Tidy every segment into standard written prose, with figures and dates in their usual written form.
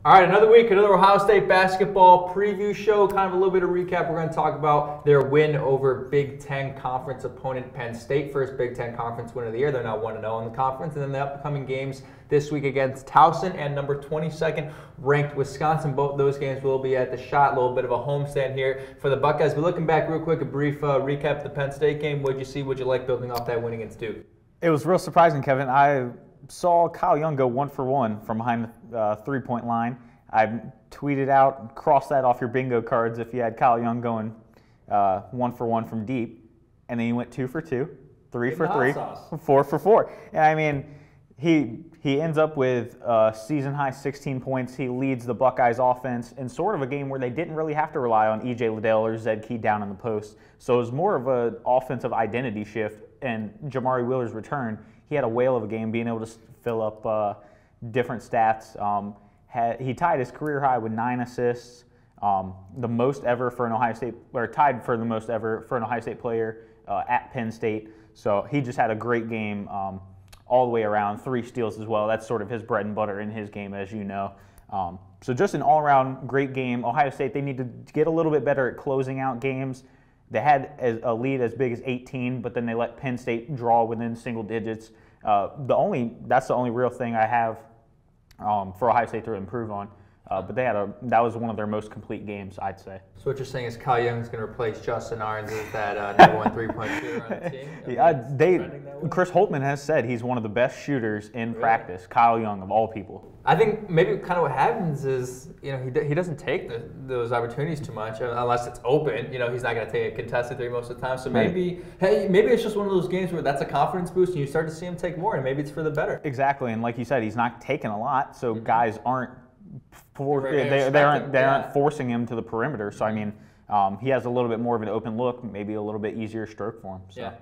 All right, another week, another Ohio State basketball preview show. Kind of a little bit of recap. We're going to talk about their win over Big Ten Conference opponent Penn State. First Big Ten Conference win of the year. They're now 1-0 in the conference. And then the upcoming games this week against Towson and number 22nd ranked Wisconsin. Both those games will be at the Shot. A little bit of a homestand here for the Buckeyes. But looking back real quick, a brief recap of the Penn State game. What'd you see? What'd you like building off that win against Duke? It was real surprising, Kevin. I saw Kyle Young go 1 for 1 from behind the three-point line. I tweeted out, cross that off your bingo cards if you had Kyle Young going 1 for 1 from deep. And then he went 2 for 2, 3 for 3, 4 for 4. And I mean, he ends up with season-high 16 points. He leads the Buckeyes offense in sort of a game where they didn't really have to rely on E.J. Liddell or Zed Key down in the post. So it was more of an offensive identity shift. And Jamari Wheeler's return, he had a whale of a game, being able to fill up different stats. He tied his career high with 9 assists, the most ever for an Ohio State, or tied for the most ever for an Ohio State player at Penn State. So he just had a great game all the way around, 3 steals as well. That's sort of his bread and butter in his game, as you know. So just an all-around great game. Ohio State, they need to get a little bit better at closing out games. They had a lead as big as 18, but then they let Penn State draw within single digits. That's the only real thing I have for Ohio State to improve on. But that was one of their most complete games, I'd say. So what you're saying is Kyle Young is going to replace Justin Ahrens as that number 1 three-point shooter on the team? Chris Holtmann has said he's one of the best shooters in practice. Kyle Young, of all people. I think maybe kind of what happens is, he doesn't take those opportunities too much unless it's open. He's not going to take a contested three most of the time. So maybe it's just one of those games where that's a confidence boost and you start to see him take more, and maybe it's for the better. Exactly, and like you said, he's not taking a lot, so guys aren't. They aren't forcing him to the perimeter. So I mean, he has a little bit more of an open look, maybe a little bit easier stroke for him. So. Yeah.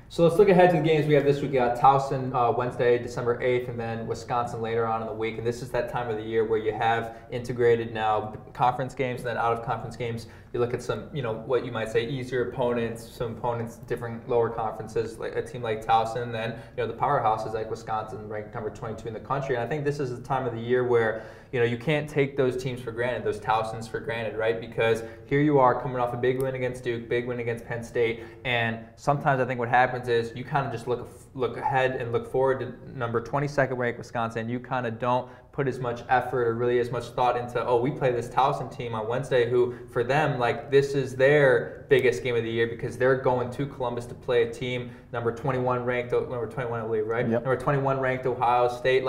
So let's look ahead to the games we have this week. We got Towson Wednesday, December 8th, and then Wisconsin later on in the week. And this is that time of the year where you have integrated now conference games and then out-of-conference games. You look at some, what you might say easier opponents, some opponents, different lower conferences, like a team like Towson, and then, the powerhouses like Wisconsin, ranked number 22 in the country. And I think this is the time of the year where, you can't take those teams for granted, those Towsons for granted, right? Because here you are coming off a big win against Duke, big win against Penn State, and sometimes I think what happens is you kind of just look ahead and look forward to number 22nd ranked Wisconsin. You kind of don't put as much effort or really as much thought into, we play this Towson team on Wednesday who, for them, this is their biggest game of the year because they're going to Columbus to play a team number 21 ranked, number 21 I believe, right? Yep. Number 21 ranked Ohio State.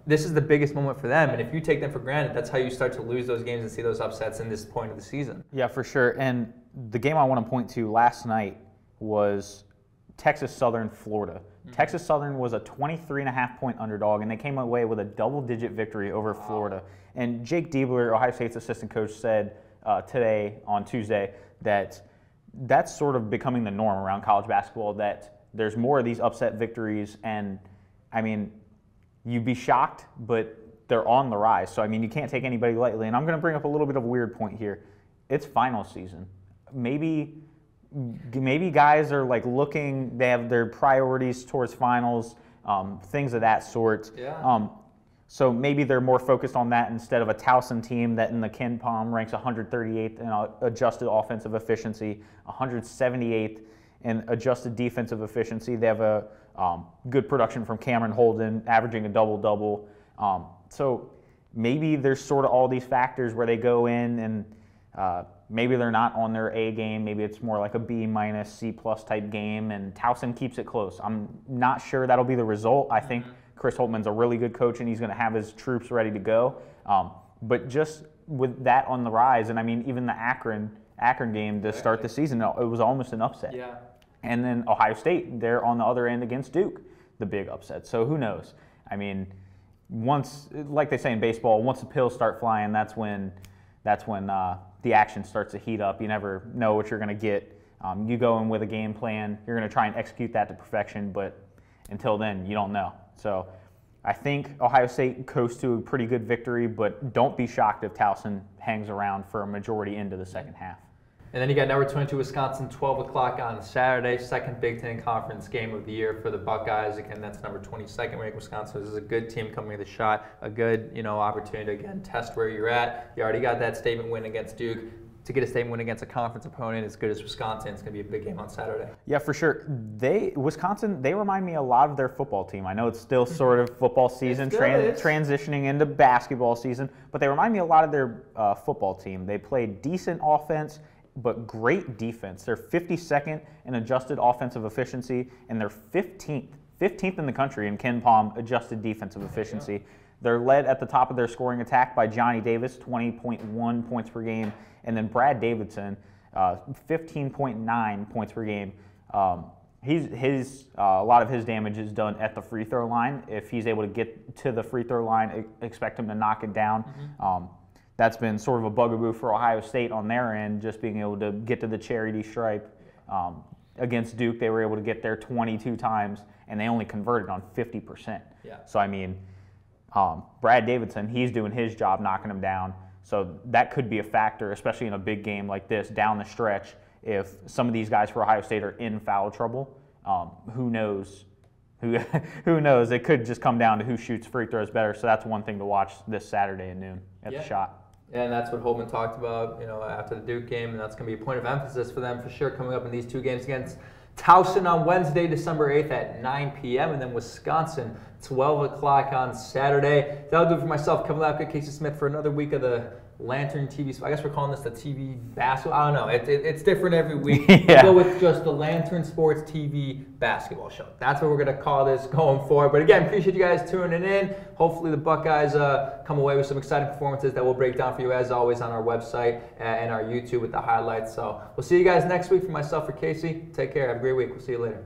This is the biggest moment for them, and if you take them for granted, that's how you start to lose those games and see those upsets in this point of the season. Yeah, for sure. And the game I want to point to last night was Texas Southern, Florida. Mm-hmm. Texas Southern was a 23.5-point underdog, and they came away with a double-digit victory over Florida. And Jake Diebler, Ohio State's assistant coach, said today, on Tuesday, that that's sort of becoming the norm around college basketball, that there's more of these upset victories. And, I mean, you'd be shocked, but they're on the rise. So, I mean, you can't take anybody lightly. And I'm going to bring up a little bit of a weird point here. It's final season. Maybe guys are looking, they have their priorities towards finals, things of that sort. Yeah. So maybe they're more focused on that instead of a Towson team that in the Ken Palm ranks 138th in adjusted offensive efficiency, 178th in adjusted defensive efficiency. They have a good production from Cameron Holden, averaging a double-double. So maybe there's sort of all these factors where they go in and maybe they're not on their A game. Maybe it's more like a B-, C+ type game, and Towson keeps it close. I'm not sure that'll be the result. I think Chris Holtmann's a really good coach, and he's going to have his troops ready to go. But just with that on the rise, and I mean, even the Akron game to start the season, it was almost an upset. Yeah. And then Ohio State, they're on the other end against Duke, the big upset. So who knows? I mean, once, like they say in baseball, once the pills start flying, that's when the action starts to heat up. You never know what you're going to get. You go in with a game plan. You're going to try and execute that to perfection, but until then, you don't know. So I think Ohio State coasts to a pretty good victory, but don't be shocked if Towson hangs around for a majority into the second half. And then you got number 22 Wisconsin, 12 o'clock on Saturday, second Big Ten Conference game of the year for the Buckeyes. Again, that's number 22nd ranked Wisconsin. This is a good team coming to the shot, a good opportunity to again test where you're at. You already got that statement win against Duke. To get a statement win against a conference opponent as good as Wisconsin, it's going to be a big game on Saturday. Yeah, for sure. Wisconsin, they remind me a lot of their football team. I know it's still sort of football season, transitioning into basketball season, but they remind me a lot of their football team. They play decent offense, but great defense. They're 52nd in adjusted offensive efficiency, and they're 15th in the country in Ken Palm adjusted defensive efficiency. Yeah. They're led at the top of their scoring attack by Johnny Davis, 20.1 points per game, and then Brad Davidson, 15.9 points per game. A lot of his damage is done at the free throw line. If he's able to get to the free throw line, expect him to knock it down. That's been sort of a bugaboo for Ohio State on their end, just being able to get to the charity stripe. Against Duke, they were able to get there 22 times, and they only converted on 50%. Yeah. So, I mean, Brad Davidson, he's doing his job knocking them down. So that could be a factor, especially in a big game like this down the stretch. If some of these guys for Ohio State are in foul trouble, who knows? Who knows? It could just come down to who shoots free throws better. So that's one thing to watch this Saturday at noon at the Shot. And that's what Holtman talked about, after the Duke game, and that's going to be a point of emphasis for them for sure coming up in these two games against Towson on Wednesday, December 8th at 9 p.m. and then Wisconsin, 12 o'clock on Saturday. That'll do it for myself, Kevin Lapka, Casey Smith, for another week of the Lantern TV. I guess we're calling this the TV basketball. I don't know. It's different every week. Yeah. We'll go with just the Lantern Sports TV basketball show. That's what we're going to call this going forward. But again, appreciate you guys tuning in. Hopefully the Buckeyes come away with some exciting performances that we'll break down for you as always on our website and our YouTube with the highlights. So we'll see you guys next week. For myself, for Casey, take care. Have a great week. We'll see you later.